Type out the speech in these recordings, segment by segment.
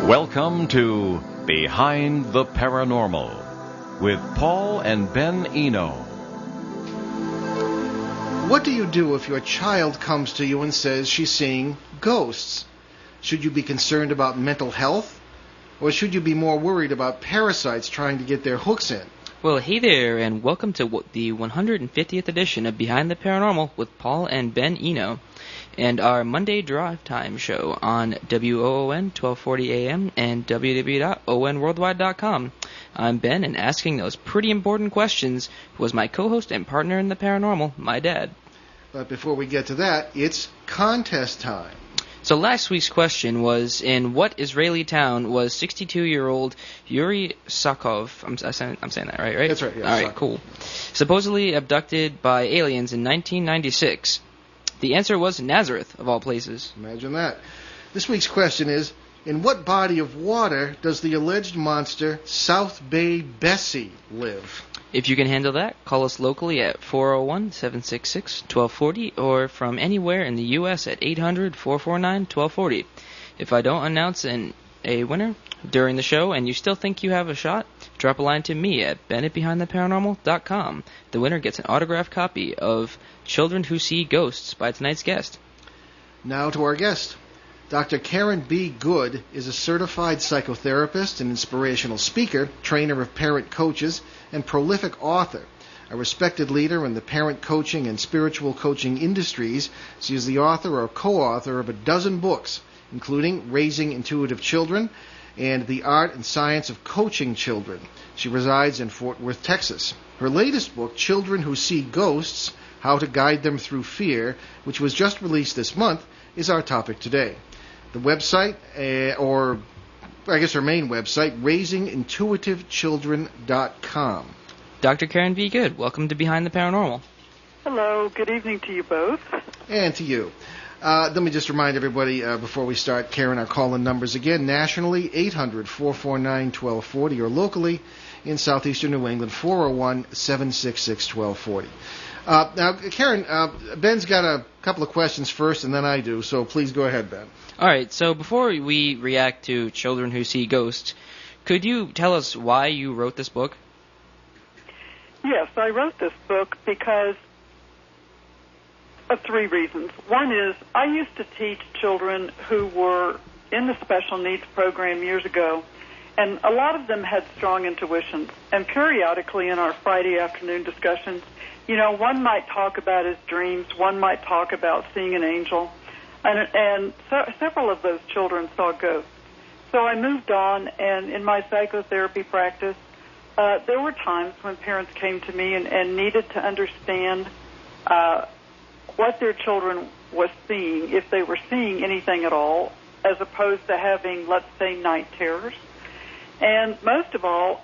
Welcome to Behind the Paranormal with Paul and Ben Eno. What do you do if your child comes to you and says she's seeing ghosts? Should you be concerned about mental health? Or should you be more worried about parasites trying to get their hooks in? Well, hey there, and welcome to the 150th edition of Behind the Paranormal with Paul and Ben Eno, and our Monday Drive Time show on WOON 1240 AM and www.onworldwide.com. I'm Ben, and asking those pretty important questions was my co-host and partner in the paranormal, my dad. But before we get to that, it's contest time. So last week's question was, in what Israeli town was 62-year-old Yuri Sakov, I'm saying that right? That's right, yeah. All right, cool. Supposedly abducted by aliens in 1996. The answer was Nazareth, of all places. Imagine that. This week's question is, in what body of water does the alleged monster South Bay Bessie live? If you can handle that, call us locally at 401-766-1240 or from anywhere in the U.S. at 800-449-1240. If I don't announce a winner during the show and you still think you have a shot, drop a line to me at bennettbehindtheparanormal.com. The winner gets an autographed copy of Children Who See Ghosts by tonight's guest. Now to our guest. Dr. Caron B. Goode is a certified psychotherapist and inspirational speaker, trainer of parent coaches, and prolific author. A respected leader in the parent coaching and spiritual coaching industries, she is the author or co-author of a dozen books, including Raising Intuitive Children and The Art and Science of Coaching Children. She resides in Fort Worth, Texas. Her latest book, Children Who See Ghosts, How to Guide Them Through Fear, which was just released this month, is our topic today. The website, or I guess her main website, raisingintuitivechildren.com. Dr. Caron B. Goode, welcome to Behind the Paranormal. Hello, good evening to you both. And to you. Let me just remind everybody before we start, Caron, our call-in numbers again. Nationally, 800-449-1240, or locally in southeastern New England, 401-766-1240. Now, Caron, Ben's got a couple of questions first, and then I do, so please go ahead, Ben. All right, so before we react to Children Who See Ghosts, could you tell us why you wrote this book? Yes, I wrote this book because of three reasons. One is I used to teach children who were in the special needs program years ago, and a lot of them had strong intuitions. And periodically in our Friday afternoon discussions, you know, one might talk about his dreams, one might talk about seeing an angel, and several of those children saw ghosts. So I moved on, and in my psychotherapy practice, there were times when parents came to me and needed to understand what their children was seeing, if they were seeing anything at all, as opposed to having, let's say, night terrors. And most of all,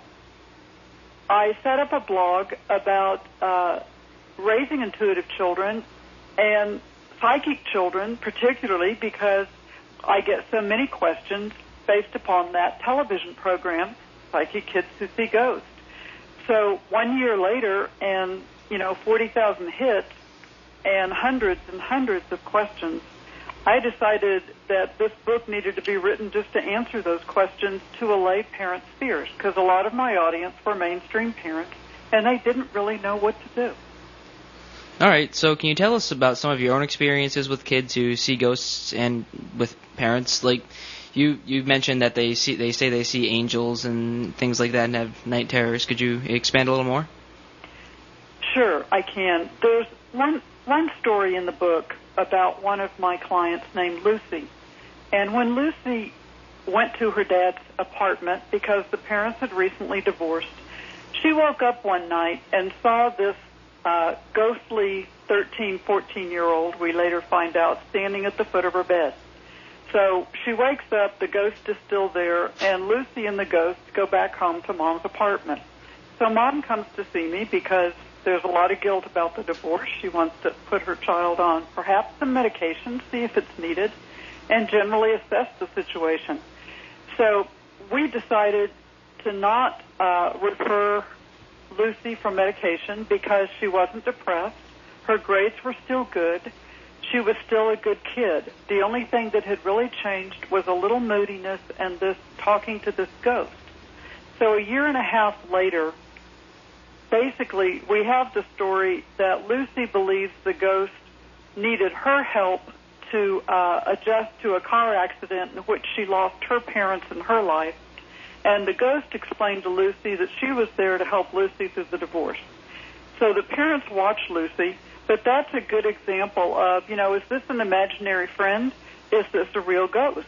I set up a blog about raising intuitive children and psychic children, particularly because I get so many questions based upon that television program, Psychic Kids Who See Ghosts. So 1 year later, and 40,000 hits and hundreds of questions, I decided that this book needed to be written just to answer those questions to allay parents' fears, because a lot of my audience were mainstream parents, and they didn't really know what to do. All right, so can you tell us about some of your own experiences with kids who see ghosts and with parents? Like, you mentioned that they say they see angels and things like that and have night terrors. Could you expand a little more? Sure, I can. There's one story in the book about one of my clients named Lucy. And when Lucy went to her dad's apartment because the parents had recently divorced, she woke up one night and saw this ghostly 13, 14-year-old, we later find out, standing at the foot of her bed. So she wakes up, the ghost is still there, and Lucy and the ghost go back home to Mom's apartment. So Mom comes to see me because there's a lot of guilt about the divorce. She wants to put her child on perhaps some medication, see if it's needed, and generally assess the situation. So we decided to not refer Lucy for medication because she wasn't depressed. Her grades were still good. she was still a good kid. The only thing that had really changed was a little moodiness and this talking to this ghost. So a year and a half later, basically, we have the story that Lucy believes the ghost needed her help to adjust to a car accident in which she lost her parents in her life. And the ghost explained to Lucy that she was there to help Lucy through the divorce. So the parents watched Lucy, but that's a good example of, is this an imaginary friend? Is this a real ghost?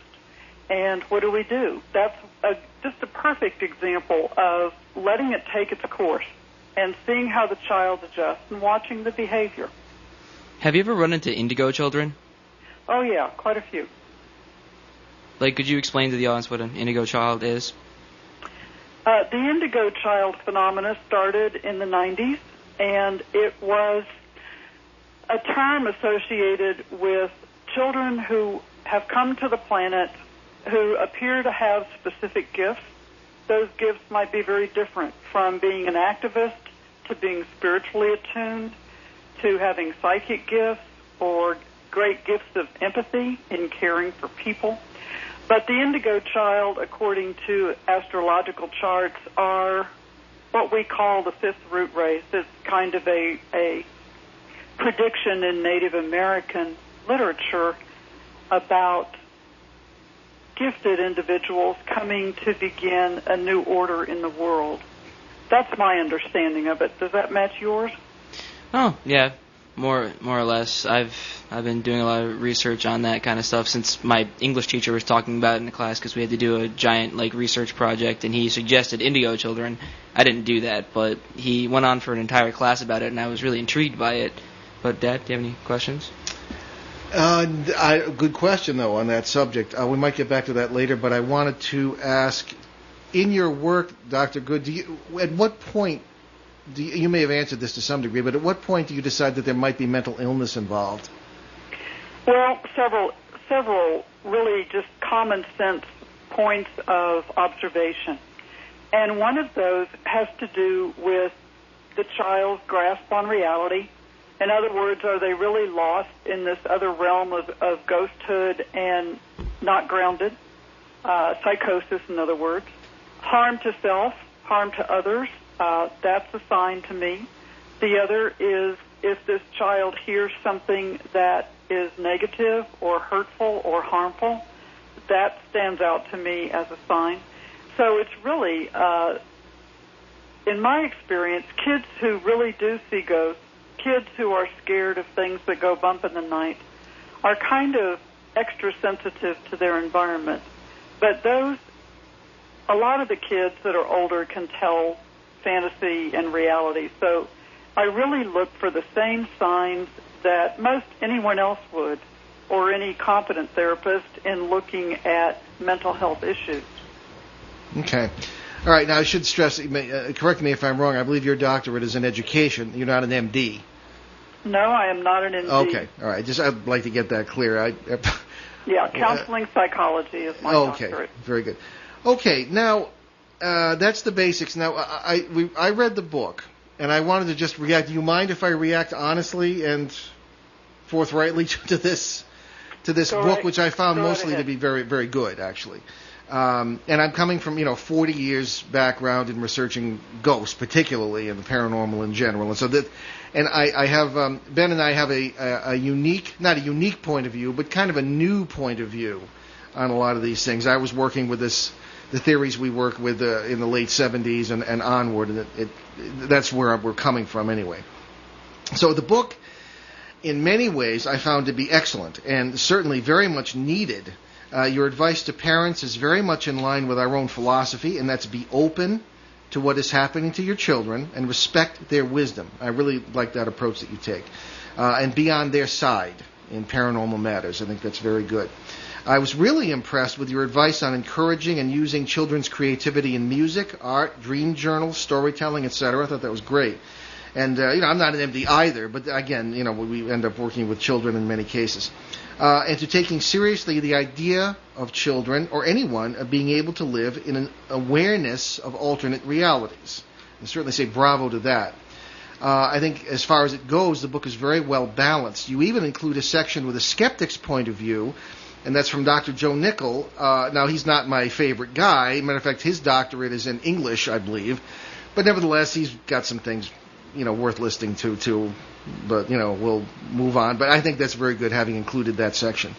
And what do we do? That's just a perfect example of letting it take its course and seeing how the child adjusts and watching the behavior. Have you ever run into indigo children? Oh, yeah, quite a few. Could you explain to the audience what an indigo child is? The indigo child phenomena started in the 90s, and it was a term associated with children who have come to the planet who appear to have specific gifts. Those gifts might be very different, from being an activist to being spiritually attuned to having psychic gifts or great gifts of empathy in caring for people. But the indigo child, according to astrological charts, are what we call the fifth root race. It's kind of a prediction in Native American literature about gifted individuals coming to begin a new order in the world. That's my understanding of it. Does that match yours? Oh, yeah, more or less. I've been doing a lot of research on that kind of stuff since my English teacher was talking about it in the class, because we had to do a giant research project, and he suggested indigo children. I didn't do that, but he went on for an entire class about it, and I was really intrigued by it. But Dad, do you have any questions? Good question, though, on that subject. We might get back to that later, but I wanted to ask, in your work, Dr. Goode, at what point, you may have answered this to some degree, but at what point do you decide that there might be mental illness involved? Well, several really just common sense points of observation. And one of those has to do with the child's grasp on reality. In other words, are they really lost in this other realm of ghosthood and not grounded? Psychosis, in other words. Harm to self, harm to others, that's a sign to me. The other is if this child hears something that is negative or hurtful or harmful, that stands out to me as a sign. So it's really, in my experience, kids who really do see ghosts, kids who are scared of things that go bump in the night, are kind of extra sensitive to their environment. But a lot of the kids that are older can tell fantasy and reality. So I really look for the same signs that most anyone else would, or any competent therapist, in looking at mental health issues. Okay. All right. Now, I should stress, correct me if I'm wrong, I believe your doctorate is in education. You're not an MD. No, I am not an MD. Okay. All right. I'd like to get that clear. Yeah, counseling psychology is my doctorate. Okay. Very good. Okay. Now, that's the basics. Now, I read the book, and I wanted to just react. Do you mind if I react honestly and forthrightly to this book, which I found mostly to be very, very good, actually. And I'm coming from 40 years background in researching ghosts, particularly, and the paranormal in general, and so that, and I have Ben and I have a unique, not a unique point of view, but kind of a new point of view on a lot of these things. I was working with the theories we work with in the late 70s and onward, and that's where we're coming from anyway. So the book, in many ways, I found to be excellent and certainly very much needed. Your advice to parents is very much in line with our own philosophy, and that's be open to what is happening to your children and respect their wisdom. I really like that approach that you take. And be on their side in paranormal matters. I think that's very good. I was really impressed with your advice on encouraging and using children's creativity in music, art, dream journals, storytelling, etc. I thought that was great. And, I'm not an MD either, but again, we end up working with children in many cases. And to taking seriously the idea of children, or anyone, of being able to live in an awareness of alternate realities. And certainly say bravo to that. I think as far as it goes, the book is very well balanced. You even include a section with a skeptic's point of view, and that's from Dr. Joe Nickel. Now, he's not my favorite guy. Matter of fact, his doctorate is in English, I believe. But nevertheless, he's got some things, worth listening to, too. But, we'll move on. But I think that's very good, having included that section.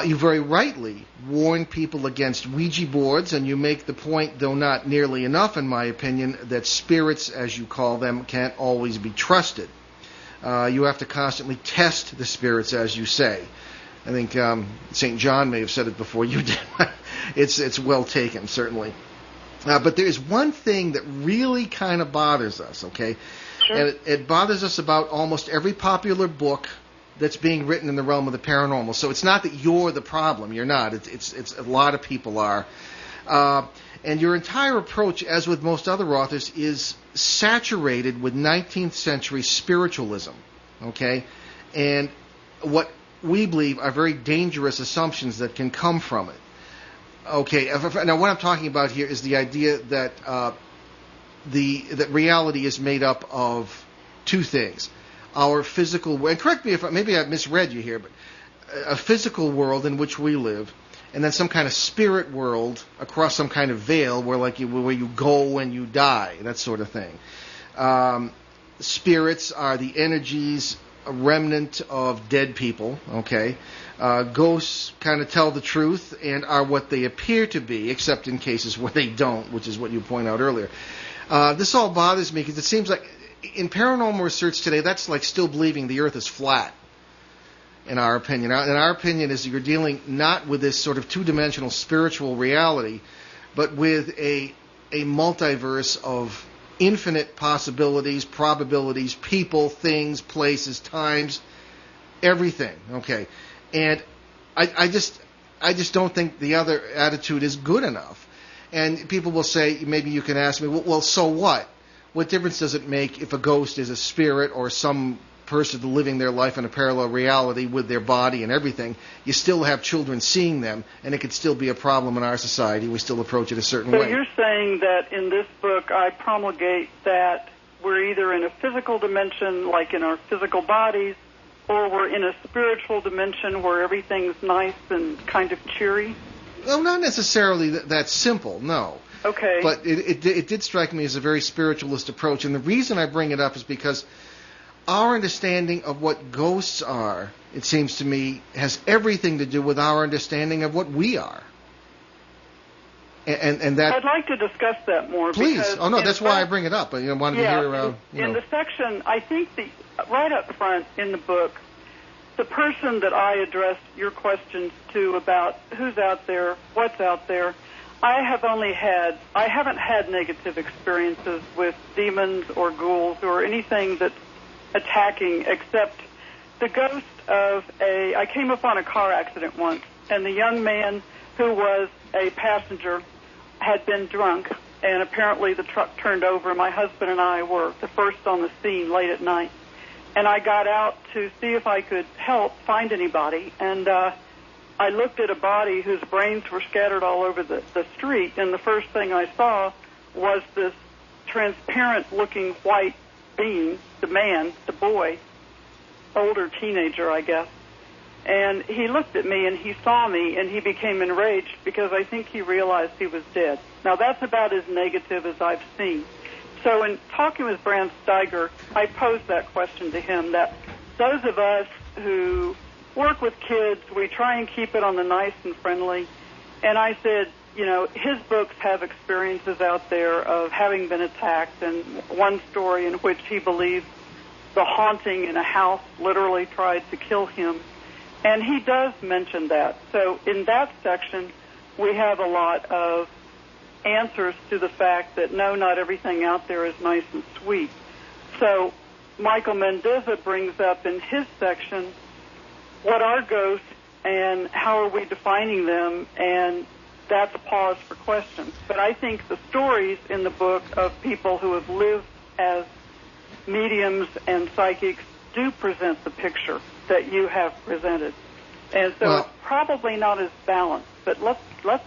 You very rightly warn people against Ouija boards, and you make the point, though not nearly enough, in my opinion, that spirits, as you call them, can't always be trusted. You have to constantly test the spirits, as you say. I think St. John may have said it before you did. It's well taken, certainly. But there is one thing that really kind of bothers us, okay? Sure. And it bothers us about almost every popular book that's being written in the realm of the paranormal. So it's not that you're the problem. You're not. It's a lot of people are. And your entire approach, as with most other authors, is saturated with 19th century spiritualism, okay? And what we believe are very dangerous assumptions that can come from it. Okay, now what I'm talking about here is the idea that that reality is made up of two things. Our physical world, and correct me if maybe I've misread you here, but a physical world in which we live, and then some kind of spirit world across some kind of veil where you go when you die, that sort of thing. Spirits are the energies, a remnant of dead people, okay? Ghosts kind of tell the truth and are what they appear to be, except in cases where they don't, which is what you point out earlier. This all bothers me because it seems like in paranormal research today, that's like still believing the earth is flat, in our opinion. And our opinion is that you're dealing not with this sort of two-dimensional spiritual reality, but with a multiverse of infinite possibilities, probabilities, people, things, places, times, everything, okay? And I just don't think the other attitude is good enough. And people will say, maybe you can ask me, well, so what? What difference does it make if a ghost is a spirit or some person living their life in a parallel reality with their body and everything? You still have children seeing them, and it could still be a problem in our society. We still approach it a certain way. So you're saying that in this book I promulgate that we're either in a physical dimension, like in our physical bodies, or we're in a spiritual dimension where everything's nice and kind of cheery? Well, not necessarily that simple, no. Okay. But it did strike me as a very spiritualist approach. And the reason I bring it up is because our understanding of what ghosts are, it seems to me, has everything to do with our understanding of what we are. And that... I'd like to discuss that more. Please. Oh, no, that's why I bring it up. I wanted to hear... in the section, I think right up front in the book, the person that I addressed your questions to about who's out there, what's out there, I haven't had negative experiences with demons or ghouls or anything that's attacking except the ghost of I came upon a car accident once, and the young man who was a passenger had been drunk, and apparently the truck turned over. My husband and I were the first on the scene late at night. And I got out to see if I could help find anybody. And I looked at a body whose brains were scattered all over the street. And the first thing I saw was this transparent-looking white being, the man, the boy, older teenager, I guess. And he looked at me, and he saw me, and he became enraged because I think he realized he was dead. Now, that's about as negative as I've seen. So in talking with Bram Steiger, I posed that question to him, that those of us who work with kids, we try and keep it on the nice and friendly. And I said, his books have experiences out there of having been attacked, and one story in which he believes the haunting in a house literally tried to kill him. And he does mention that. So in that section, we have a lot of answers to the fact that no, not everything out there is nice and sweet. So Michael Mendoza brings up in his section, what are ghosts and how are we defining them? And that's a pause for questions. But I think the stories in the book of people who have lived as mediums and psychics do present the picture that you have presented. And so it's probably not as balanced, but let's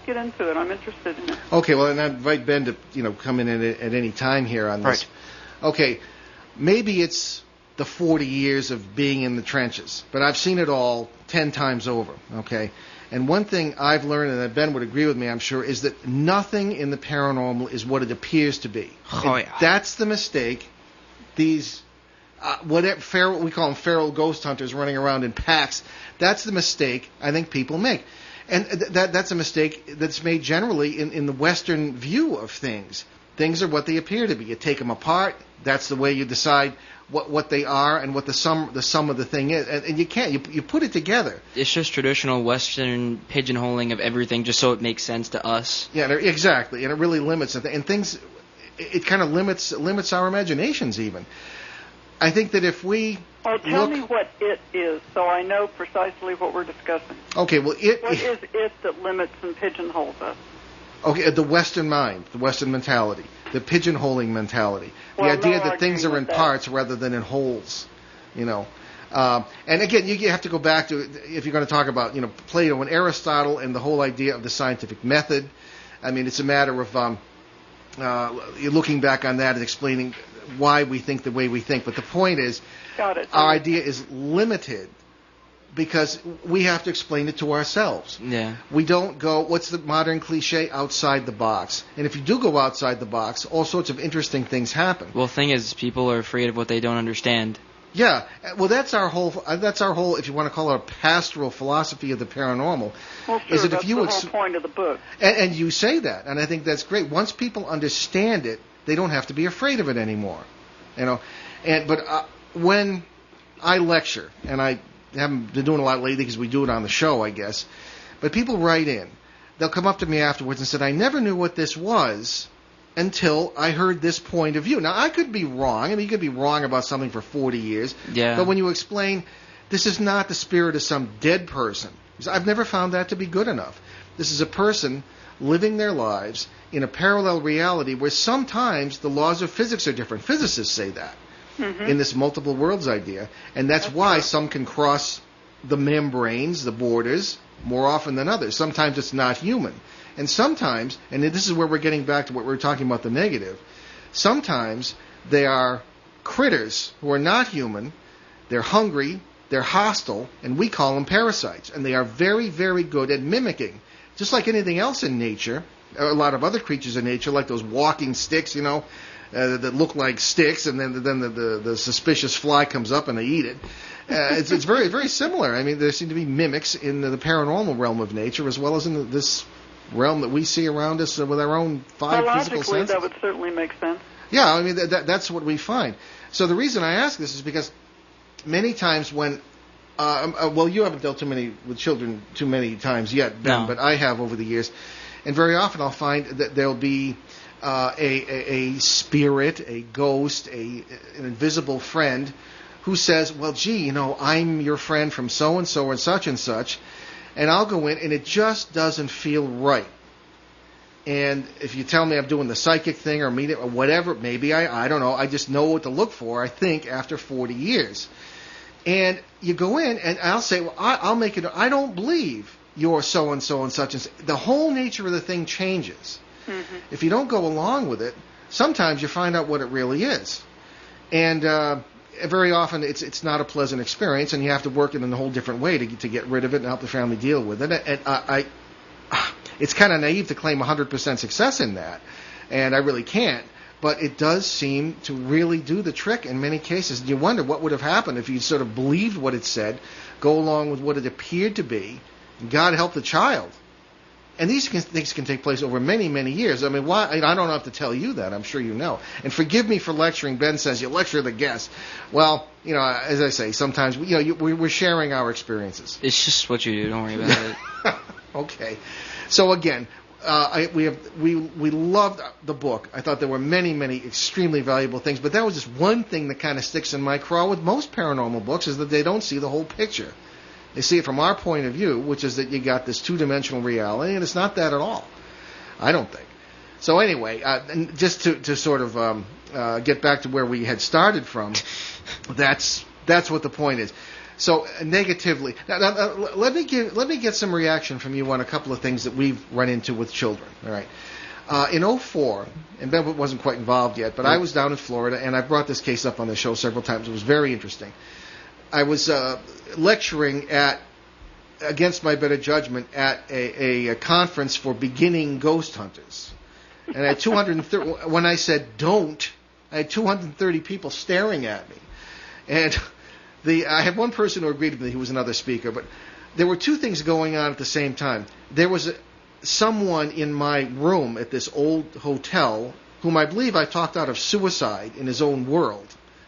get into it. I'm interested in it. Okay, well, and I invite Ben to come in at any time here on this. Right. Okay, maybe it's the 40 years of being in the trenches, but I've seen it all 10 times over, okay? And one thing I've learned, and that Ben would agree with me, I'm sure, is that nothing in the paranormal is what it appears to be. Oh, yeah. That's the mistake. These, whatever we call them feral ghost hunters running around in packs, that's the mistake I think people make. And that's a mistake that's made generally in the Western view of things. Things are what they appear to be. You take them apart. That's the way you decide what they are and what the sum of the thing is. And you can't. You put it together. It's just traditional Western pigeonholing of everything just so it makes sense to us. Yeah, exactly. And it really limits it. And things, it kind of limits our imaginations even. I think that if we tell me what it is, so I know precisely what we're discussing. Okay, well, what is it that limits and pigeonholes us? Okay, the Western mind, the Western mentality, the pigeonholing mentality, the idea that things are in parts rather than in wholes, you know. And again, you have to go back to, if you're going to talk about, you know, Plato and Aristotle and the whole idea of the scientific method. I mean, it's a matter of you're looking back on that and explaining why we think the way we think. But the point is, our idea is limited because we have to explain it to ourselves. Yeah. We don't go, what's the modern cliche, outside the box. And if you do go outside the box, all sorts of interesting things happen. Well, the thing is, people are afraid of what they don't understand. Yeah. Well, that's our whole, if you want to call it a pastoral philosophy of the paranormal. Well, sure, is that that's if you the whole point of the book. And you say that, and I think that's great. Once people understand it, they don't have to be afraid of it anymore. You know. But when I lecture, and I haven't been doing a lot lately because we do it on the show, I guess. But people write in. They'll come up to me afterwards and said, I never knew what this was until I heard this point of view. Now, I could be wrong. I mean, you could be wrong about something for 40 years. Yeah. But when you explain, this is not the spirit of some dead person. I've never found that to be good enough. This is a person living their lives in a parallel reality where sometimes the laws of physics are different. Physicists say that. Mm-hmm. In this multiple worlds idea. And that's why some can cross the membranes, the borders, more often than others. Sometimes it's not human. And sometimes, and this is where we're getting back to what we were talking about, the negative, sometimes they are critters who are not human, they're hungry, they're hostile, and we call them parasites. And they are very, very good at mimicking. Just like anything else in nature, a lot of other creatures in nature, like those walking sticks, you know, that look like sticks, and then the suspicious fly comes up and they eat it. It's very, very similar. I mean, there seem to be mimics in the paranormal realm of nature as well as in this realm that we see around us with our own five physical senses. Logically, that would certainly make sense. Yeah, I mean, that's what we find. So the reason I ask this is because many times when well, you haven't dealt with children too many times yet, Ben, No. but I have over the years. And very often I'll find that there'll be a spirit, a ghost, an invisible friend who says, well, gee, you know, I'm your friend from so-and-so and such, and I'll go in and it just doesn't feel right. And if you tell me I'm doing the psychic thing or meet it or whatever, maybe I don't know, I just know what to look for, I think, after 40 years. And you go in and I'll say, well, I'll make it, I don't believe you're so-and-so and such. The whole nature of the thing changes. Mm-hmm. If you don't go along with it, sometimes you find out what it really is. And very often it's not a pleasant experience, and you have to work it in a whole different way to get rid of it and help the family deal with it. And it's kind of naive to claim 100% success in that, and I really can't. But it does seem to really do the trick in many cases. You wonder what would have happened if you sort of believed what it said, go along with what it appeared to be, and God help the child. And these things can take place over many, many years. I mean, why? I don't have to tell you that. I'm sure you know. And forgive me for lecturing. Ben says you lecture the guests. Well, you know, as I say, sometimes we're sharing our experiences. It's just what you do. Don't worry about it. Okay. So again, we loved the book. I thought there were many, many extremely valuable things. But that was just one thing that kind of sticks in my craw with most paranormal books is that they don't see the whole picture. They see it from our point of view, which is that you got this two-dimensional reality, and it's not that at all. I don't think. So anyway, just to sort of get back to where we had started from, that's what the point is. So negatively, now, let me get some reaction from you on a couple of things that we've run into with children. All right, In '04, and Ben wasn't quite involved yet, but I was down in Florida, and I brought this case up on the show several times. It was very interesting. I was lecturing against my better judgment, at a conference for beginning ghost hunters. And I had 230, when I said don't, I had 230 people staring at me. And I had one person who agreed with me, who was another speaker, but there were two things going on at the same time. There was someone in my room at this old hotel whom I believe I talked out of suicide in his own world.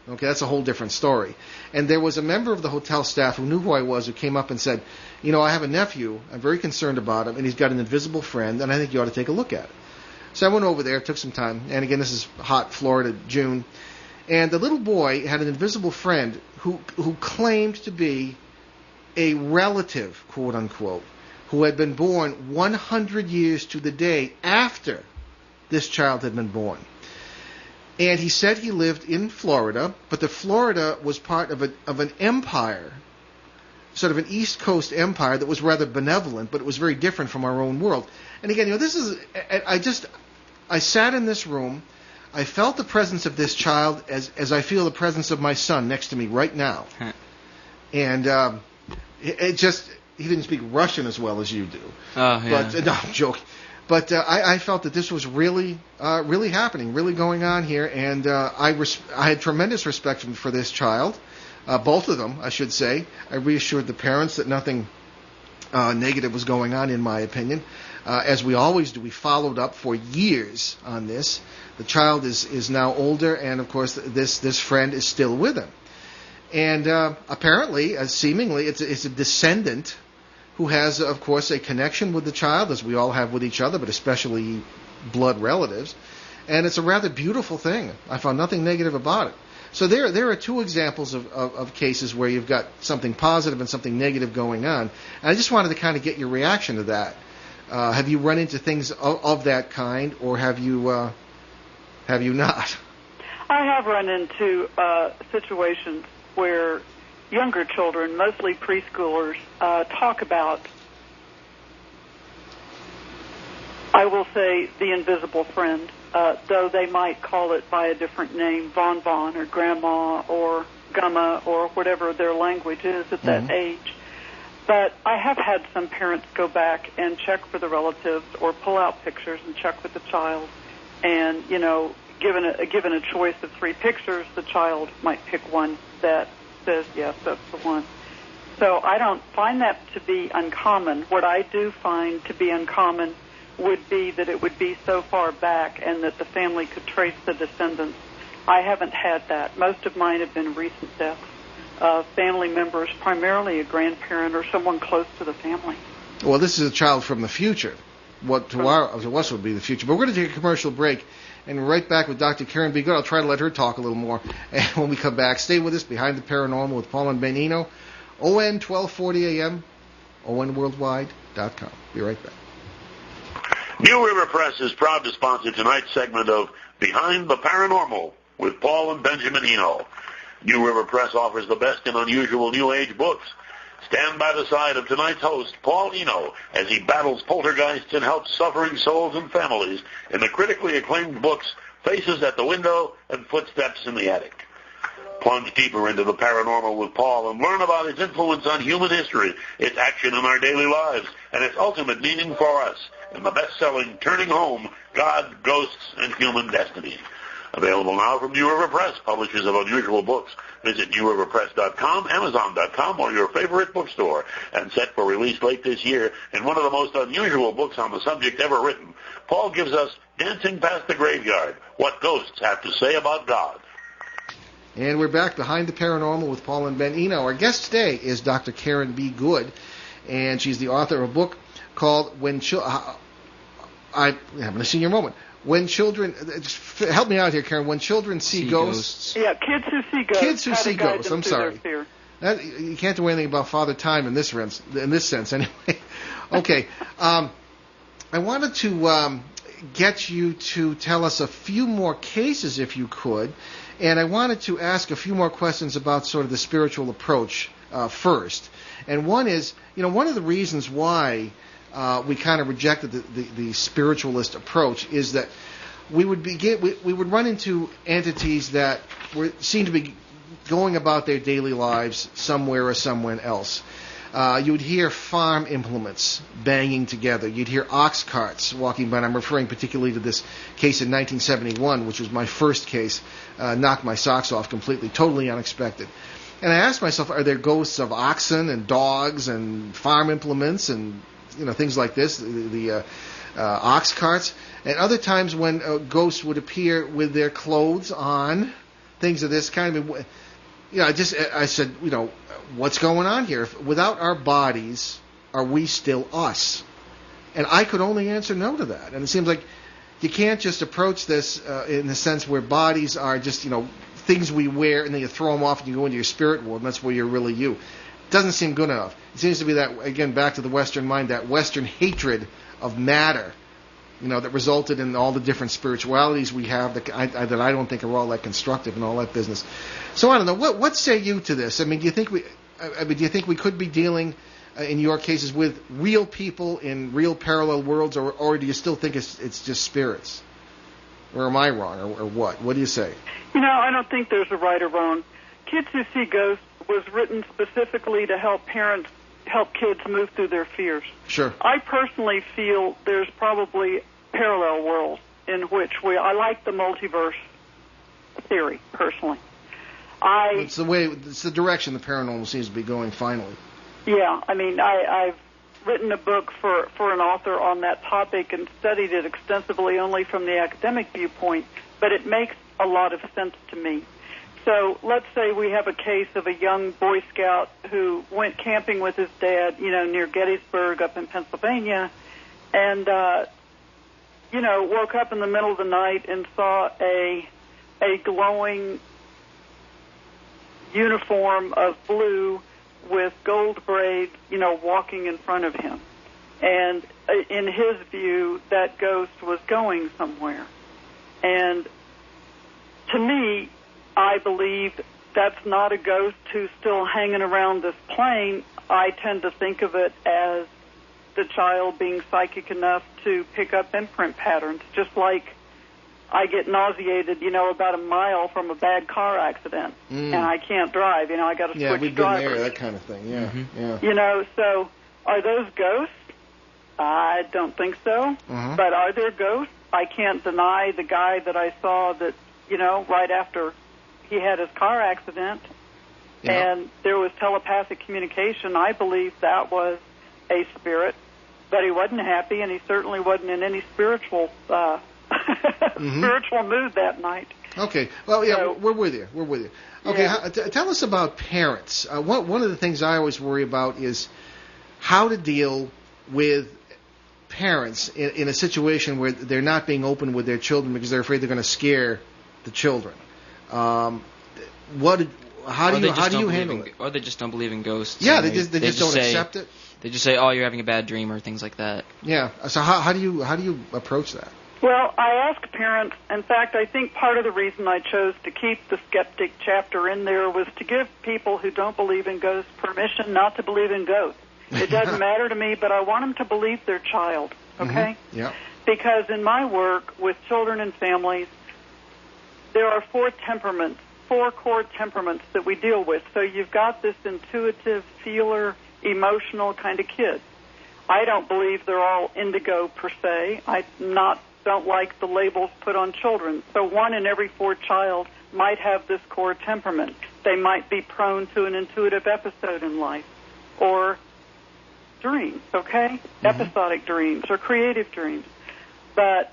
Okay, that's a whole different story. And there was a member of the hotel staff who knew who I was, who came up and said, I have a nephew, I'm very concerned about him, and he's got an invisible friend, and I think you ought to take a look at it. So I went over there, took some time, and again, this is hot Florida, June, and the little boy had an invisible friend who claimed to be a relative, quote unquote, who had been born 100 years to the day after this child had been born. And he said he lived in Florida, but that Florida was part of an empire, sort of an East Coast empire that was rather benevolent, but it was very different from our own world. And again, this is, I sat in this room, I felt the presence of this child as I feel the presence of my son next to me right now. And he didn't speak Russian as well as you do. Oh, yeah. But, no, I'm joking. But I felt that this was really happening, really going on here, and I had tremendous respect for this child, both of them, I should say. I reassured the parents that nothing negative was going on, in my opinion. As we always do, we followed up for years on this. The child is now older, and of course this friend is still with him. And apparently, seemingly, it's a descendant who has, of course, a connection with the child, as we all have with each other, but especially blood relatives. And it's a rather beautiful thing. I found nothing negative about it. So there are two examples of cases where you've got something positive and something negative going on. And I just wanted to kind of get your reaction to that. Have you run into things of that kind, or have you not? I have run into situations where younger children, mostly preschoolers, talk about, I will say, the invisible friend, though they might call it by a different name, Von Von or Grandma or Gumma or whatever their language is at that age. But I have had some parents go back and check for the relatives or pull out pictures and check with the child. And, given a choice of 3 pictures, the child might pick one that says, yes, that's the one. So I don't find that to be uncommon. What I do find to be uncommon would be that it would be so far back and that the family could trace the descendants. I haven't had that. Most of mine have been recent deaths of family members, primarily a grandparent or someone close to the family. Well, this is a child from the future. What to us would be the future. But we're going to take a commercial break, and we're right back with Dr. Caron B. Goode. I'll try to let her talk a little more. And when we come back, stay with us, Behind the Paranormal with Paul and Ben Eno, ON 1240 AM, ONWorldwide.com. Be right back. New River Press is proud to sponsor tonight's segment of Behind the Paranormal with Paul and Benjamin Eno. New River Press offers the best in unusual New Age books. Stand by the side of tonight's host, Paul Eno, as he battles poltergeists and helps suffering souls and families in the critically acclaimed books Faces at the Window and Footsteps in the Attic. Plunge deeper into the paranormal with Paul and learn about its influence on human history, its action in our daily lives, and its ultimate meaning for us in the best-selling Turning Home, God, Ghosts, and Human Destiny. Available now from New River Press, publishers of unusual books. Visit newriverpress.com, amazon.com, or your favorite bookstore. And set for release late this year in one of the most unusual books on the subject ever written, Paul gives us Dancing Past the Graveyard, What Ghosts Have to Say About God. And we're back Behind the Paranormal with Paul and Ben Eno. Our guest today is Dr. Caron B. Goode, and she's the author of a book called I'm having a senior moment. When children, help me out here, Caron. When children see ghosts. Yeah, kids who see ghosts. Kids who see ghosts. I'm sorry. You can't do anything about Father Time in this sense, anyway. Okay. I wanted to get you to tell us a few more cases, if you could, and I wanted to ask a few more questions about sort of the spiritual approach first. And one is, one of the reasons why we kind of rejected the spiritualist approach, is that we would run into entities that seemed to be going about their daily lives somewhere or somewhere else. You would hear farm implements banging together. You'd hear ox carts walking by. And I'm referring particularly to this case in 1971, which was my first case. Knocked my socks off completely, totally unexpected. And I asked myself, are there ghosts of oxen and dogs and farm implements and things like this, the ox carts? And other times when ghosts would appear with their clothes on, things of this kind. I said, what's going on here? Without our bodies, are we still us? And I could only answer no to that. And it seems like you can't just approach this in the sense where bodies are just, things we wear, and then you throw them off and you go into your spirit world, and that's where you're really you. It doesn't seem good enough. It seems to be that, again, back to the Western mind, that Western hatred of matter, that resulted in all the different spiritualities we have that I don't think are all that constructive and all that business. So I don't know. What say you to this? I mean, do you think we could be dealing in your cases with real people in real parallel worlds, or do you still think it's just spirits? Or am I wrong, or what? What do you say? I don't think there's a right or wrong. Kids Who See Ghosts was written specifically to help kids move through their fears. Sure. I personally feel there's probably parallel worlds in which I like the multiverse theory, personally. It's the direction the paranormal seems to be going finally. Yeah, I mean, I've written a book for an author on that topic and studied it extensively only from the academic viewpoint, but it makes a lot of sense to me. So let's say we have a case of a young Boy Scout who went camping with his dad, near Gettysburg up in Pennsylvania, and, woke up in the middle of the night and saw a glowing uniform of blue with gold braids, walking in front of him. And in his view, that ghost was going somewhere. And to me, I believe that's not a ghost who's still hanging around this plane. I tend to think of it as the child being psychic enough to pick up imprint patterns, just like I get nauseated, about a mile from a bad car accident, and I can't drive. I got to switch drivers. Yeah, we've been there, that kind of thing. Yeah, mm-hmm. Yeah. So are those ghosts? I don't think so. Mm-hmm. But are there ghosts? I can't deny the guy that I saw that, right after he had his car accident, and there was telepathic communication. I believe that was a spirit, but he wasn't happy, and he certainly wasn't in any spiritual spiritual mood that night. Okay. Well, yeah, so, we're with you. Okay, yeah. Tell us about parents. One of the things I always worry about is how to deal with parents in a situation where they're not being open with their children because they're afraid they're going to scare the children. How do you handle it? Or they just don't believe in ghosts. Yeah, they just don't accept it. They just say, "Oh, you're having a bad dream," or things like that. Yeah. So how do you approach that? Well, I ask parents. In fact, I think part of the reason I chose to keep the skeptic chapter in there was to give people who don't believe in ghosts permission not to believe in ghosts. It doesn't matter to me, but I want them to believe their child. Okay? Mm-hmm. Yeah. Because in my work with children and families, there are four core temperaments that we deal with. So you've got this intuitive, feeler, emotional kind of kid. I don't believe they're all indigo per se. I don't like the labels put on children. So 1 in every 4 child might have this core temperament. They might be prone to an intuitive episode in life or dreams, okay? Mm-hmm. Episodic dreams or creative dreams. But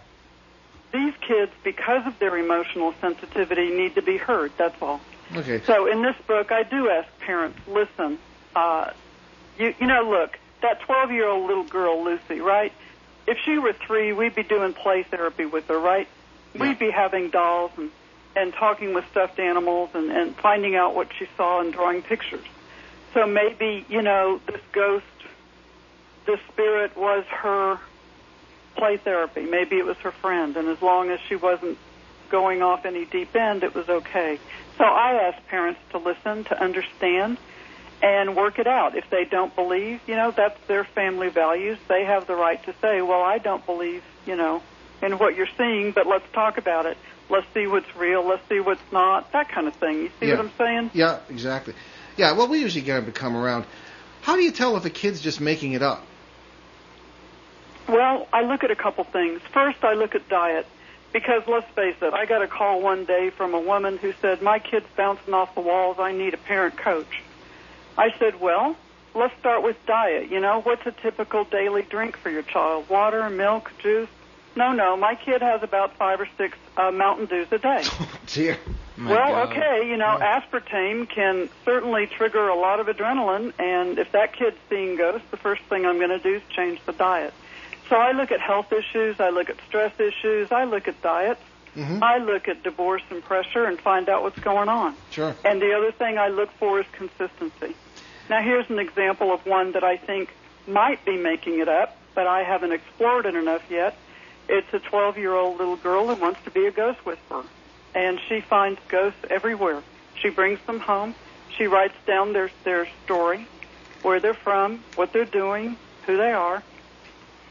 these kids, because of their emotional sensitivity, need to be heard. That's all. Okay. So in this book, I do ask parents, listen, look, that 12-year-old little girl, Lucy, right? If she were 3, we'd be doing play therapy with her, right? Yeah. We'd be having dolls and talking with stuffed animals and finding out what she saw and drawing pictures. So maybe, this ghost, this spirit was her play therapy. Maybe it was her friend, and as long as she wasn't going off any deep end, it was okay. So I ask parents to listen, to understand, and work it out. If they don't believe, that's their family values. They have the right to say, well, I don't believe, in what you're seeing, but let's talk about it. Let's see what's real. Let's see what's not, that kind of thing. You see what I'm saying? Yeah, exactly. Yeah, well, we usually get them to come around. How do you tell if a kid's just making it up? Well, I look at a couple things. First, I look at diet. Because let's face it, I got a call one day from a woman who said, my kid's bouncing off the walls, I need a parent coach. I said, well, let's start with diet. What's a typical daily drink for your child? Water, milk, juice? No, my kid has about 5 or 6 Mountain Dews a day. Oh, dear. Okay, aspartame can certainly trigger a lot of adrenaline, and if that kid's seeing ghosts, the first thing I'm going to do is change the diet. So I look at health issues, I look at stress issues, I look at diets, I look at divorce and pressure and find out what's going on. Sure. And the other thing I look for is consistency. Now here's an example of one that I think might be making it up, but I haven't explored it enough yet. It's a 12-year-old little girl who wants to be a ghost whisperer, and she finds ghosts everywhere. She brings them home. She writes down their story, where they're from, what they're doing, who they are,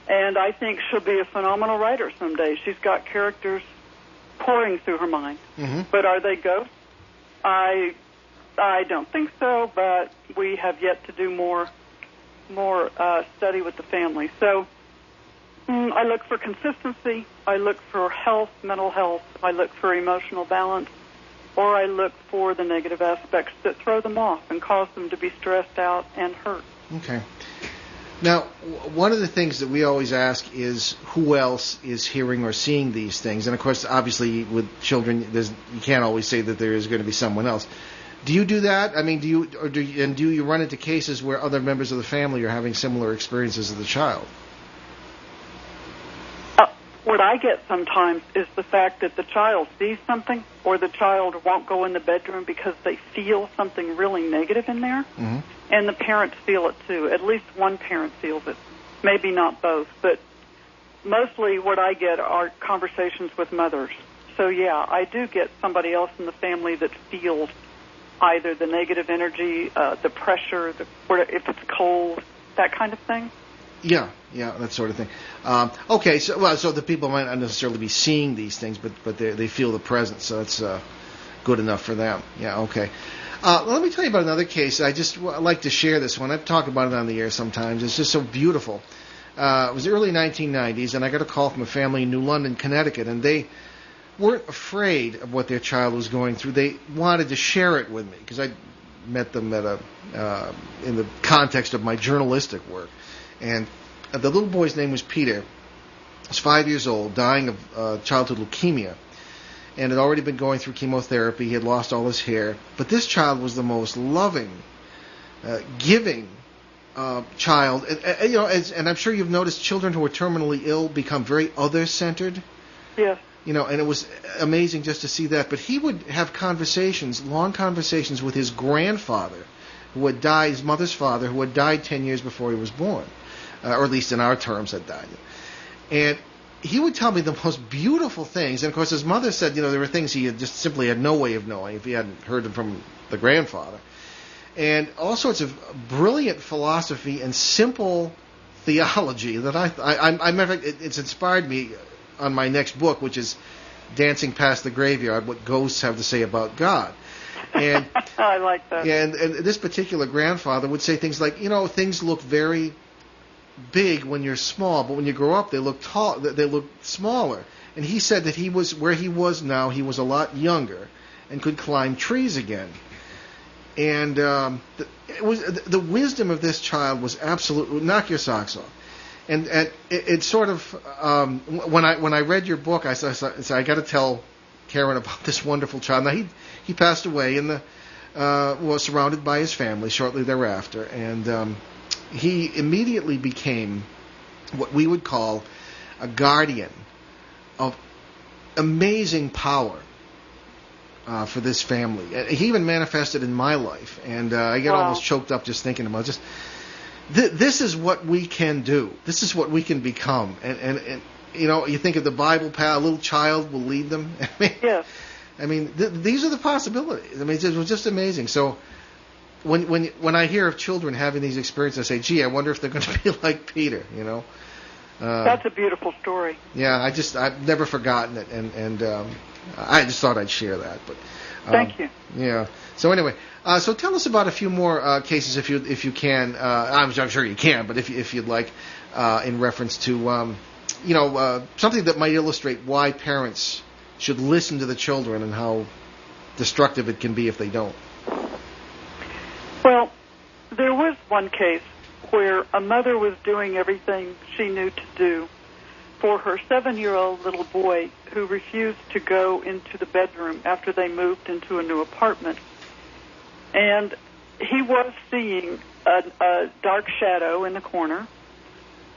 and I think she'll be a phenomenal writer someday. She's got characters pouring through her mind. But are they ghosts? I don't think so, but we have yet to do more study with the family. So I look for consistency, I look for health, mental health, I look for emotional balance, or I look for the negative aspects that throw them off and cause them to be stressed out and hurt. Okay. Now, one of the things that we always ask is who else is hearing or seeing these things? And, of course, obviously with children, you can't always say that there is going to be someone else. Do you do that? I mean, do you run into cases where other members of the family are having similar experiences as the child? What I get sometimes is the fact that the child sees something or the child won't go in the bedroom because they feel something really negative in there, and the parents feel it too. At least one parent feels it. Maybe not both, but mostly what I get are conversations with mothers. So, yeah, I do get somebody else in the family that feels either the negative energy, the pressure, if it's cold, that kind of thing. Yeah, that sort of thing. Okay, so the people might not necessarily be seeing these things, but they feel the presence, so it's good enough for them. Yeah, okay. Let me tell you about another case. I like to share this one. I've talked about it on the air sometimes. It's just so beautiful. It was the early 1990s, and I got a call from a family in New London, Connecticut, and they weren't afraid of what their child was going through. They wanted to share it with me because I met them at in the context of my journalistic work. And the little boy's name was Peter. He was 5 years old, dying of childhood leukemia, and had already been going through chemotherapy. He had lost all his hair. But this child was the most loving, giving child. And I'm sure you've noticed children who are terminally ill become very other-centered. Yes. And it was amazing just to see that. But he would have long conversations with his grandfather, who had died, his mother's father, who had died 10 years before he was born. Or at least in our terms had died. And he would tell me the most beautiful things. And, of course, his mother said, there were things he just simply had no way of knowing if he hadn't heard them from the grandfather. And all sorts of brilliant philosophy and simple theology that it's inspired me on my next book, which is Dancing Past the Graveyard, What Ghosts Have to Say About God. And I like that. And this particular grandfather would say things like, things look very big when you're small, but when you grow up, they look tall. They look smaller. And he said that where he was now, he was a lot younger and could climb trees again. And the wisdom of this child was absolutely knock your socks off. And it sort of when I read your book, I said I got to tell Caron about this wonderful child. Now he passed away was surrounded by his family shortly thereafter, and he immediately became what we would call a guardian of amazing power for this family. He even manifested in my life, and I get almost choked up just thinking about it. This is what we can do. This is what we can become. And you think of the Bible, a little child will lead them. Yes. I mean, these are the possibilities. I mean, it was just amazing. So when I hear of children having these experiences, I say, gee, I wonder if they're going to be like Peter, you know. That's a beautiful story. Yeah, I've never forgotten it, and I just thought I'd share that. But thank you. Yeah. So anyway, so tell us about a few more cases, if you can. I'm sure you can, but if you'd like, in reference to something that might illustrate why parents should listen to the children and how destructive it can be if they don't. Well, there was one case where a mother was doing everything she knew to do for her 7-year-old little boy who refused to go into the bedroom after they moved into a new apartment. And he was seeing a dark shadow in the corner,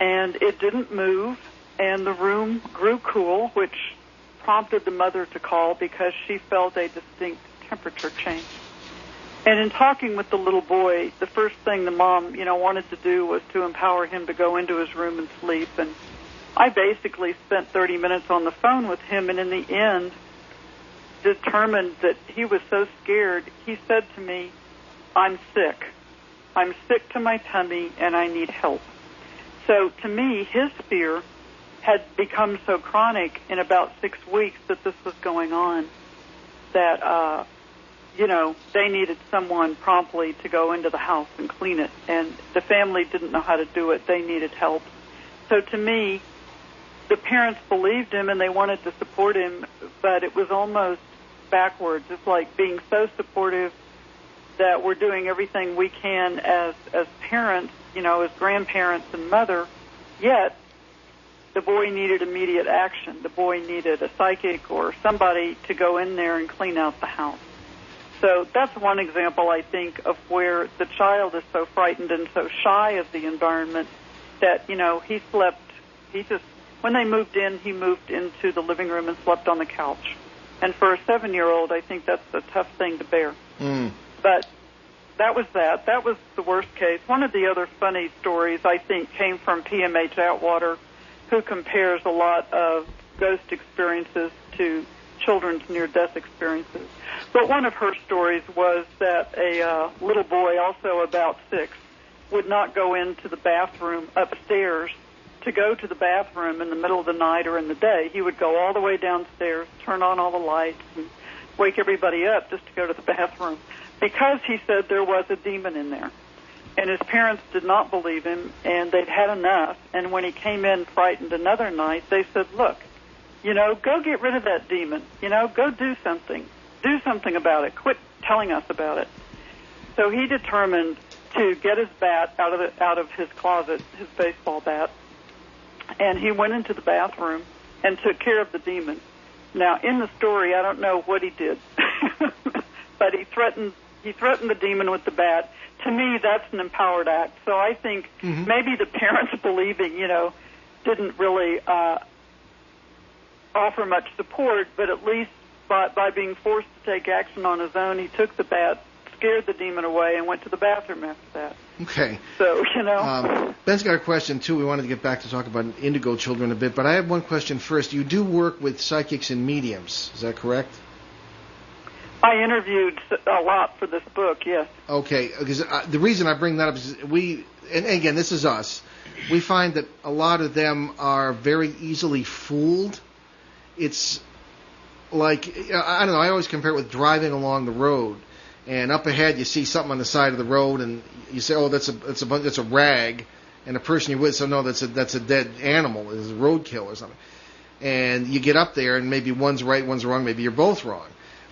and it didn't move, and the room grew cool, which prompted the mother to call because she felt a distinct temperature change. And in talking with the little boy, the first thing the mom, wanted to do was to empower him to go into his room and sleep. And I basically spent 30 minutes on the phone with him, and in the end determined that he was so scared, he said to me, I'm sick. I'm sick to my tummy, and I need help. So to me, his fear had become so chronic in about 6 weeks that this was going on that, they needed someone promptly to go into the house and clean it. And the family didn't know how to do it. They needed help. So to me, the parents believed him and they wanted to support him, but it was almost backwards. It's like being so supportive that we're doing everything we can as parents, as grandparents and mother, yet the boy needed immediate action. The boy needed a psychic or somebody to go in there and clean out the house. So that's one example, I think, of where the child is so frightened and so shy of the environment that, when they moved in, he moved into the living room and slept on the couch. And for a 7-year-old, I think that's a tough thing to bear. Mm. But that was that. That was the worst case. One of the other funny stories, I think, came from PMH Atwater, who compares a lot of ghost experiences to children's near-death experiences. But one of her stories was that a little boy, also about 6, would not go into the bathroom upstairs to go to the bathroom in the middle of the night or in the day. He would go all the way downstairs, turn on all the lights, and wake everybody up just to go to the bathroom because he said there was a demon in there. And his parents did not believe him, and they'd had enough. And when he came in frightened another night, they said, look, go get rid of that demon. Go do something. Do something about it. Quit telling us about it. So he determined to get his bat out of his closet, his baseball bat, and he went into the bathroom and took care of the demon. Now, in the story, I don't know what he did, but he threatened the demon with the bat. To me, that's an empowered act. So I think maybe the parents believing, didn't really offer much support, but at least by being forced to take action on his own, he took the bat, scared the demon away, and went to the bathroom after that. Okay. So, Ben's got a question, too. We wanted to get back to talk about indigo children a bit, but I have one question first. You do work with psychics and mediums. Is that correct? I interviewed a lot for this book, yes. Okay, because the reason I bring that up is and again, this is us, we find that a lot of them are very easily fooled. It's like, I don't know, I always compare it with driving along the road, and up ahead you see something on the side of the road, and you say, oh, that's a rag, and the person you're with says, no, that's a dead animal, it's a roadkill or something. And you get up there, and maybe one's right, one's wrong, maybe you're both wrong.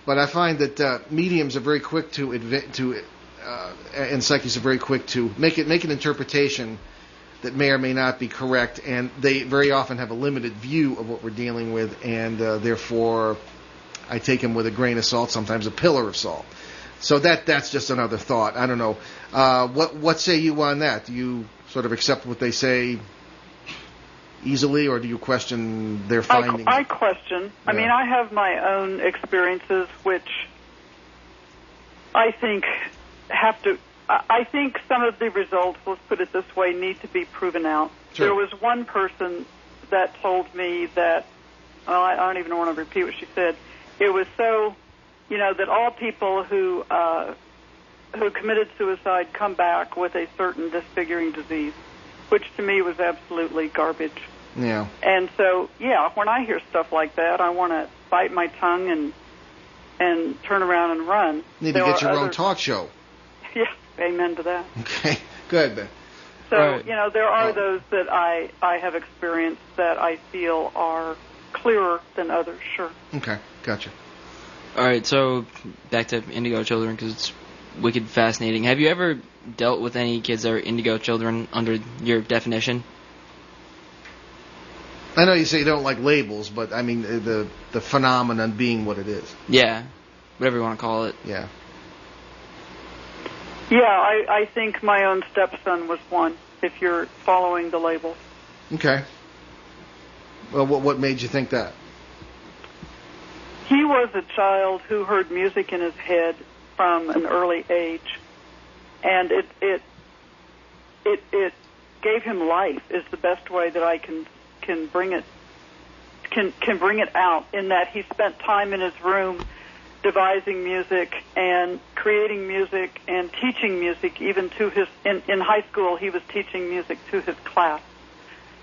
But I find that mediums are very quick and psychics are very quick to make an interpretation that may or may not be correct, and they very often have a limited view of what we're dealing with, and therefore I take them with a grain of salt, sometimes a pillar of salt. So that's just another thought. I don't know. What say you on that? Do you sort of accept what they say easily, or do you question their findings? I question. Yeah. I mean, I have my own experiences, which I think I think some of the results, let's put it this way, need to be proven out. Sure. There was one person that told me that, well, I don't even want to repeat what she said. It was so, that all people who who committed suicide come back with a certain disfiguring disease, which to me was absolutely garbage. Yeah. And so, yeah, when I hear stuff like that, I want to bite my tongue and turn around and run. You need to get your own talk show. Yeah, amen to that. Okay, good, Ben. So, Right. there are those that I have experienced that I feel are clearer than others, sure. Okay, gotcha. All right, so back to indigo children because it's wicked fascinating. Have you ever dealt with any kids that are indigo children under your definition? I know you say you don't like labels, but I mean the phenomenon being what it is. Yeah, whatever you want to call it. Yeah. Yeah, I think my own stepson was one, if you're following the label. Okay. Well, what made you think that? He was a child who heard music in his head from an early age, and it gave him life. Is the best way that I can bring it out. In that he spent time in his room devising music and creating music and teaching music. Even to his in high school, he was teaching music to his class,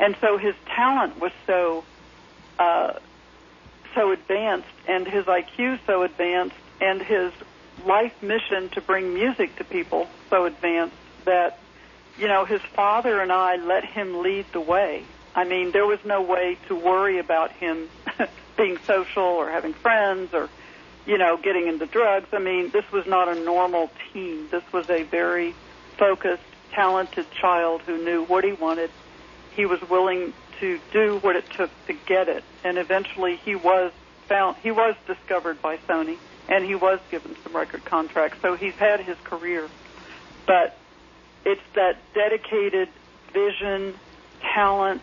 and so his talent was so advanced, and his IQ so advanced, and his life mission to bring music to people so advanced that, his father and I let him lead the way. I mean, there was no way to worry about him being social or having friends or, getting into drugs. I mean, this was not a normal teen. This was a very focused, talented child who knew what he wanted. He was willing to do what it took to get it, and eventually he was discovered by Sony, and he was given some record contracts, so he's had his career. But it's that dedicated vision, talent,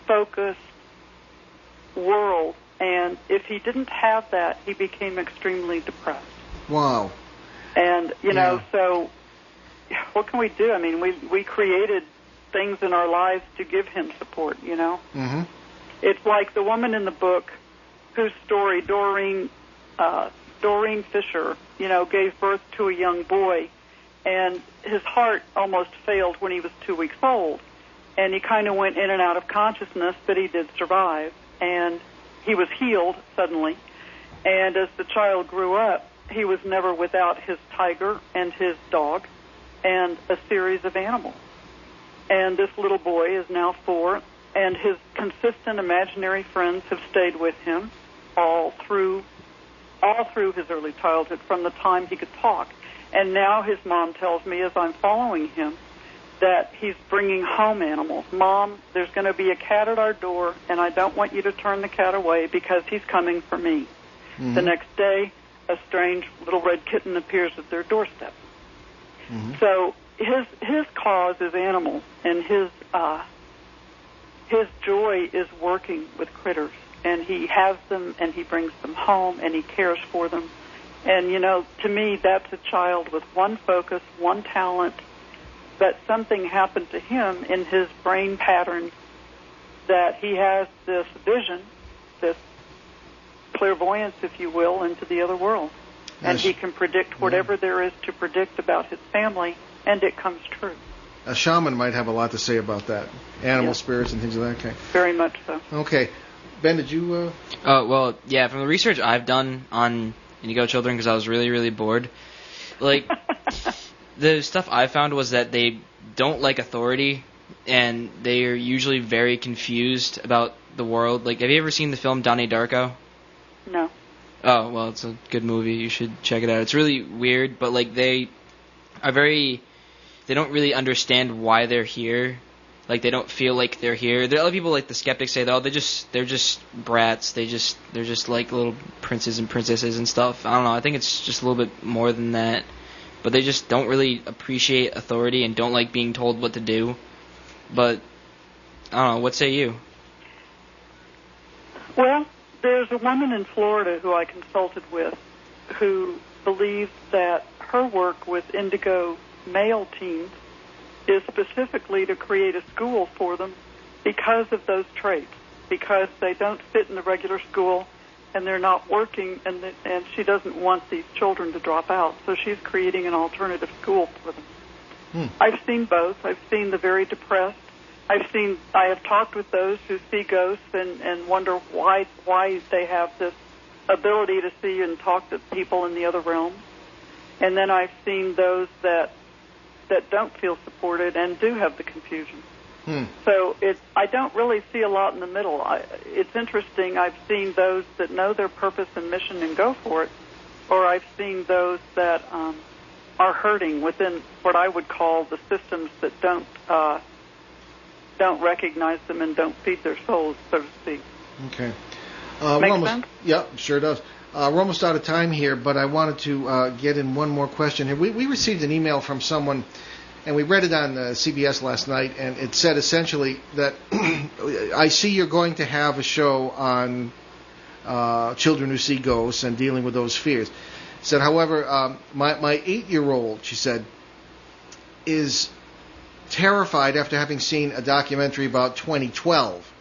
focus world, and if he didn't have that, he became extremely depressed. Wow. And, so what can we do? I mean, we created things in our lives to give him support, Mm-hmm. It's like the woman in the book whose story, Doreen Fisher, gave birth to a young boy, and his heart almost failed when he was 2 weeks old, and he kind of went in and out of consciousness, but he did survive, and he was healed suddenly, and as the child grew up, he was never without his tiger and his dog and a series of animals. And this little boy is now 4, and his consistent imaginary friends have stayed with him all through his early childhood, from the time he could talk. And now his mom tells me, as I'm following him, that he's bringing home animals. Mom, there's going to be a cat at our door, and I don't want you to turn the cat away because he's coming for me. Mm-hmm. The next day, a strange little red kitten appears at their doorstep. Mm-hmm. So his cause is animals, and his joy is working with critters, and he has them, and he brings them home, and he cares for them. And, to me, that's a child with one focus, one talent, but something happened to him in his brain pattern that he has this vision, this clairvoyance, if you will, into the other world. Yes. And he can predict whatever there is to predict about his family, and it comes true. A shaman might have a lot to say about that. Animal spirits and things like that. Okay. Very much so. Okay. Ben, did you... Well, yeah, from the research I've done on indigo children, because I was really, really bored, the stuff I found was that they don't like authority, and they are usually very confused about the world. Have you ever seen the film Donnie Darko? No. Oh, well, it's a good movie. You should check it out. It's really weird, but they don't really understand why they're here. They don't feel like they're here. There are other people, the skeptics, say, they're just brats. They're just like little princes and princesses and stuff. I don't know. I think it's just a little bit more than that. But they just don't really appreciate authority and don't like being told what to do. But I don't know. What say you? Well, there's a woman in Florida who I consulted with who believes that her work with indigo male teens is specifically to create a school for them because of those traits, because they don't fit in the regular school and they're not working, and she doesn't want these children to drop out, so she's creating an alternative school for them. I've seen both. I've seen the very depressed. I have talked with those who see ghosts and wonder why they have this ability to see and talk to people in the other realms. And then I've seen those that don't feel supported and do have the confusion. So I don't really see a lot in the middle. It's interesting. I've seen those that know their purpose and mission and go for it, or I've seen those that are hurting within what I would call the systems that don't recognize them and don't feed their souls, so to speak. Okay. Make sense? Yeah, sure does. We're almost out of time here, but I wanted to get in one more question here. We received an email from someone, and we read it on CBS last night, and it said essentially that I see you're going to have a show on children who see ghosts and dealing with those fears. Said, however, my 8-year-old, she said, is terrified after having seen a documentary about 2012,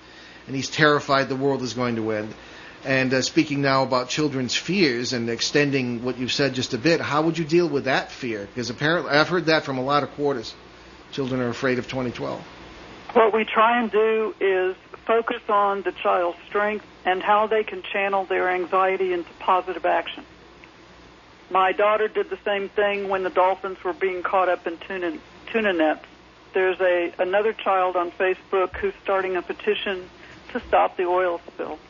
and he's terrified the world is going to end. And speaking now about children's fears and extending what you said just a bit, how would you deal with that fear? Because apparently, I've heard that from a lot of quarters. Children are afraid of 2012. What we try and do is focus on the child's strength and how they can channel their anxiety into positive action. My daughter did the same thing when the dolphins were being caught up in tuna nets. There's another child on Facebook who's starting a petition to stop the oil spill.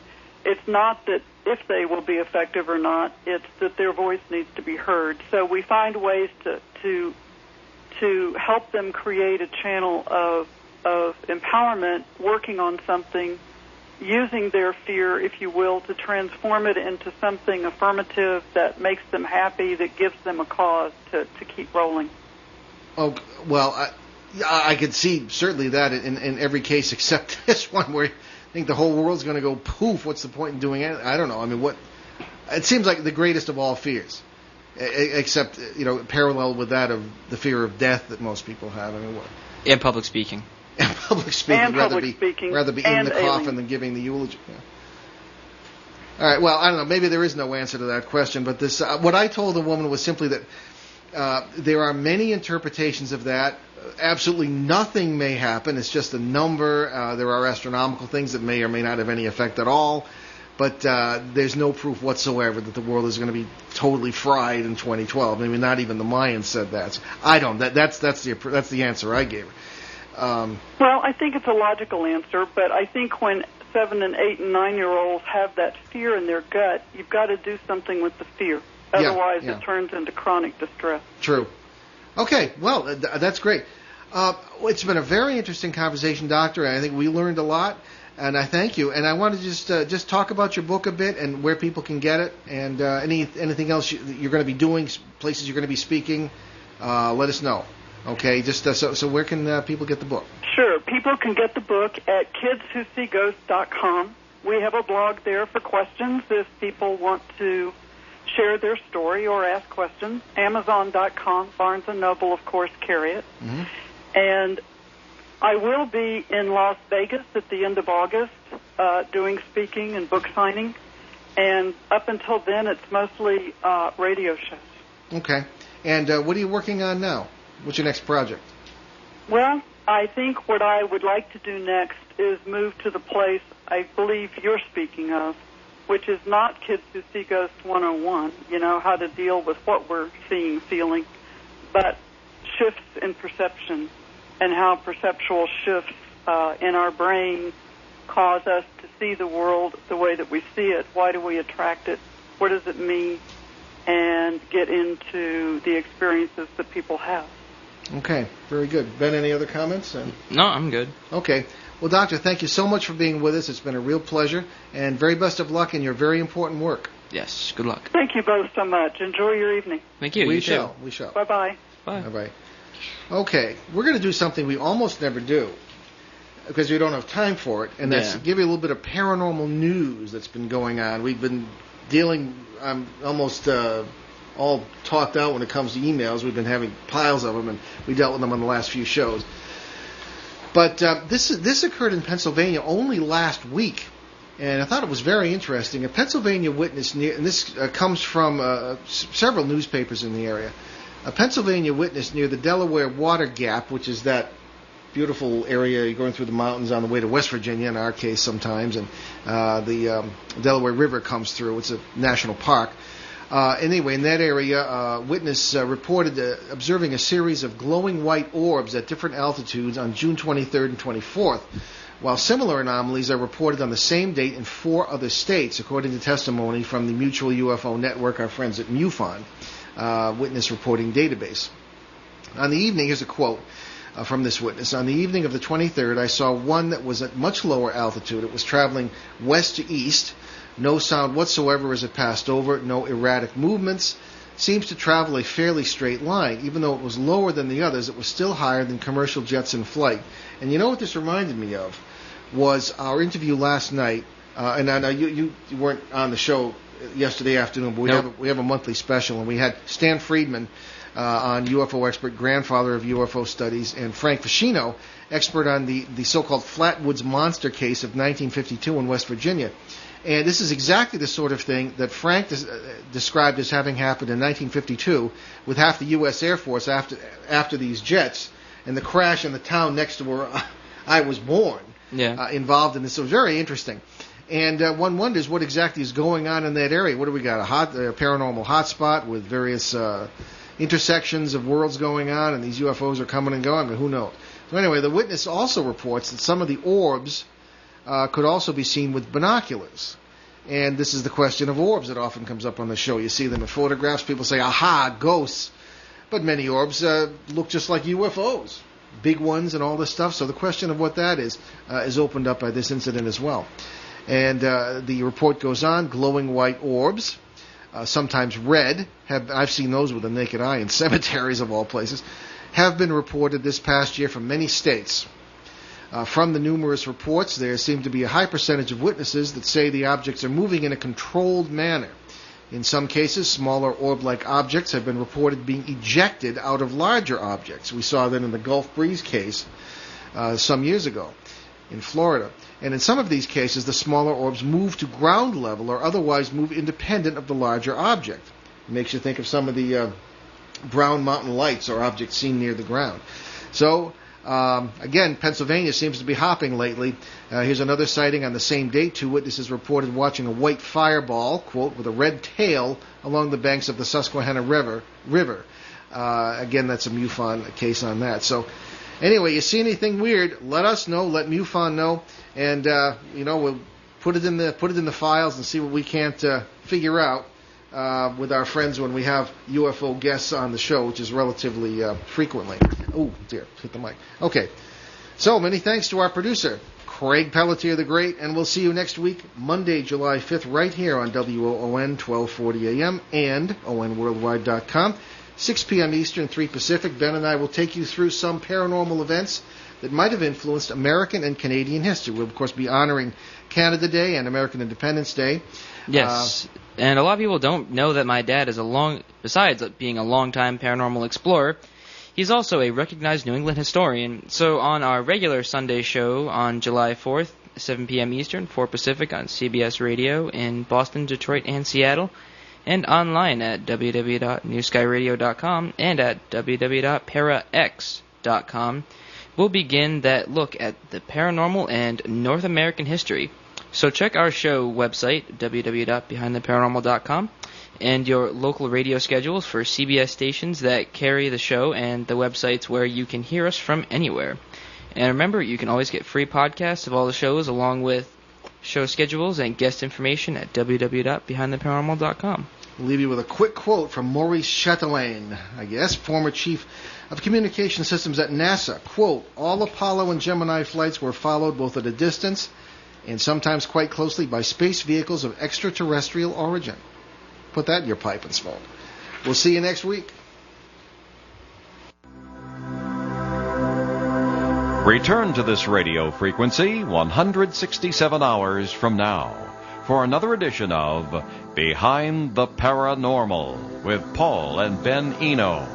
It's not that if they will be effective or not, it's that their voice needs to be heard. So we find ways to help them create a channel of empowerment, working on something, using their fear, if you will, to transform it into something affirmative that makes them happy, that gives them a cause to keep rolling. Oh, well, I could see certainly that in every case except this one where I think the whole world's going to go poof. What's the point in doing it? I don't know. I mean, it seems like the greatest of all fears, except parallel with that of the fear of death that most people have. I mean, what? And public speaking. And public speaking, rather be in the coffin than giving the eulogy. Yeah. All right. Well, I don't know. Maybe there is no answer to that question, but this what I told the woman was simply that there are many interpretations of that. Absolutely nothing may happen. It's just a number. There are astronomical things that may or may not have any effect at all. But there's no proof whatsoever that the world is going to be totally fried in 2012. I mean, not even the Mayans said that. So I don't. That's the answer I gave her. Well, I think it's a logical answer, but I think when 7 and 8 and 9-year-olds have that fear in their gut, you've got to do something with the fear. Otherwise, it turns into chronic distress. True. Okay, well, that's great. It's been a very interesting conversation, Doctor. I think we learned a lot, and I thank you. And I want to just talk about your book a bit and where people can get it, and anything else you're going to be doing, places you're going to be speaking. Let us know. Okay, just so where can people get the book? Sure, people can get the book at kidswhoseeghosts.com. We have a blog there for questions if people want to share their story or ask questions. Amazon.com, Barnes & Noble, of course, carry it. Mm-hmm. And I will be in Las Vegas at the end of August doing speaking and book signing. And up until then, it's mostly radio shows. Okay. And what are you working on now? What's your next project? Well, I think what I would like to do next is move to the place I believe you're speaking of, which is not Kids Who See Ghosts 101, how to deal with what we're seeing, feeling, but shifts in perception and how perceptual shifts in our brain cause us to see the world the way that we see it. Why do we attract it? What does it mean? And get into the experiences that people have. Okay, very good. Ben, any other comments? No, I'm good. Okay. Well, Doctor, thank you so much for being with us. It's been a real pleasure, and very best of luck in your very important work. Yes, good luck. Thank you both so much. Enjoy your evening. Thank you. We You shall. too. We shall. Bye-bye. Bye. Bye-bye. Okay, we're going to do something we almost never do because we don't have time for it, and that's give you a little bit of paranormal news that's been going on. We've been dealing, almost all talked out when it comes to emails. We've been having piles of them, and we dealt with them on the last few shows. But this occurred in Pennsylvania only last week. And I thought it was very interesting. A Pennsylvania witness near, and this comes from several newspapers in the area. A Pennsylvania witness near the Delaware Water Gap, which is that beautiful area going through the mountains on the way to West Virginia, in our case sometimes, and the Delaware River comes through. It's a national park. Anyway, in that area, a witness reported observing a series of glowing white orbs at different altitudes on June 23rd and 24th, while similar anomalies are reported on the same date in 4 other states, according to testimony from the Mutual UFO Network, our friends at MUFON, Witness Reporting Database. On the evening, here's a quote from this witness. On the evening of the 23rd, I saw one that was at much lower altitude. It was traveling west to east. No sound whatsoever as it passed over. No erratic movements. Seems to travel a fairly straight line. Even though it was lower than the others, it was still higher than commercial jets in flight. And you know what this reminded me of? Was our interview last night. And I know you weren't on the show yesterday afternoon, but we have a monthly special, and we had Stan Friedman on UFO expert, grandfather of UFO studies, and Frank Ficino, expert on the so-called Flatwoods monster case of 1952 in West Virginia. And this is exactly the sort of thing that Frank described as having happened in 1952 with half the U.S. Air Force after these jets, and the crash in the town next to where I was born involved in this. So it was very interesting. And one wonders what exactly is going on in that area. What do we got? A paranormal hotspot with various intersections of worlds going on, and these UFOs are coming and going, but who knows? So anyway, the witness also reports that some of the orbs could also be seen with binoculars. And this is the question of orbs that often comes up on the show. You see them in photographs. People say, aha, ghosts. But many orbs look just like UFOs, big ones and all this stuff. So the question of what that is opened up by this incident as well. And the report goes on, glowing white orbs, sometimes red, I've seen those with the naked eye in cemeteries of all places, have been reported this past year from many states. From the numerous reports, there seem to be a high percentage of witnesses that say the objects are moving in a controlled manner. In some cases, smaller orb-like objects have been reported being ejected out of larger objects. We saw that in the Gulf Breeze case some years ago in Florida. And in some of these cases, the smaller orbs move to ground level or otherwise move independent of the larger object. It makes you think of some of the Brown Mountain lights or objects seen near the ground. So, again, Pennsylvania seems to be hopping lately. Here's another sighting on the same date. 2 witnesses reported watching a white fireball, quote, with a red tail along the banks of the Susquehanna River. Again, that's a MUFON case on that. So, anyway, you see anything weird, let us know, let MUFON know, and we'll put it in the files and see what we can't figure out with our friends when we have UFO guests on the show, which is relatively frequently. Oh, dear, hit the mic. Okay, so many thanks to our producer, Craig Pelletier the Great, and we'll see you next week, Monday, July 5th, right here on WOON 1240 AM and ONWorldwide.com. 6 p.m. Eastern, 3 Pacific. Ben and I will take you through some paranormal events that might have influenced American and Canadian history. We'll, of course, be honoring Canada Day and American Independence Day. Yes, and a lot of people don't know that my dad is besides being a longtime paranormal explorer, he's also a recognized New England historian. So on our regular Sunday show on July 4th, 7 p.m. Eastern, 4 Pacific on CBS Radio in Boston, Detroit, and Seattle, and online at www.newskyradio.com and at www.parax.com, we'll begin that look at the paranormal and North American history. So check our show website, www.behindtheparanormal.com, and your local radio schedules for CBS stations that carry the show and the websites where you can hear us from anywhere. And remember, you can always get free podcasts of all the shows along with show schedules and guest information at www.behindtheparanormal.com. We'll leave you with a quick quote from Maurice Chatelain, I guess, former chief of communication systems at NASA. Quote, all Apollo and Gemini flights were followed both at a distance and sometimes quite closely by space vehicles of extraterrestrial origin. Put that in your pipe and smoke. We'll see you next week. Return to this radio frequency 167 hours from now for another edition of Behind the Paranormal with Paul and Ben Eno.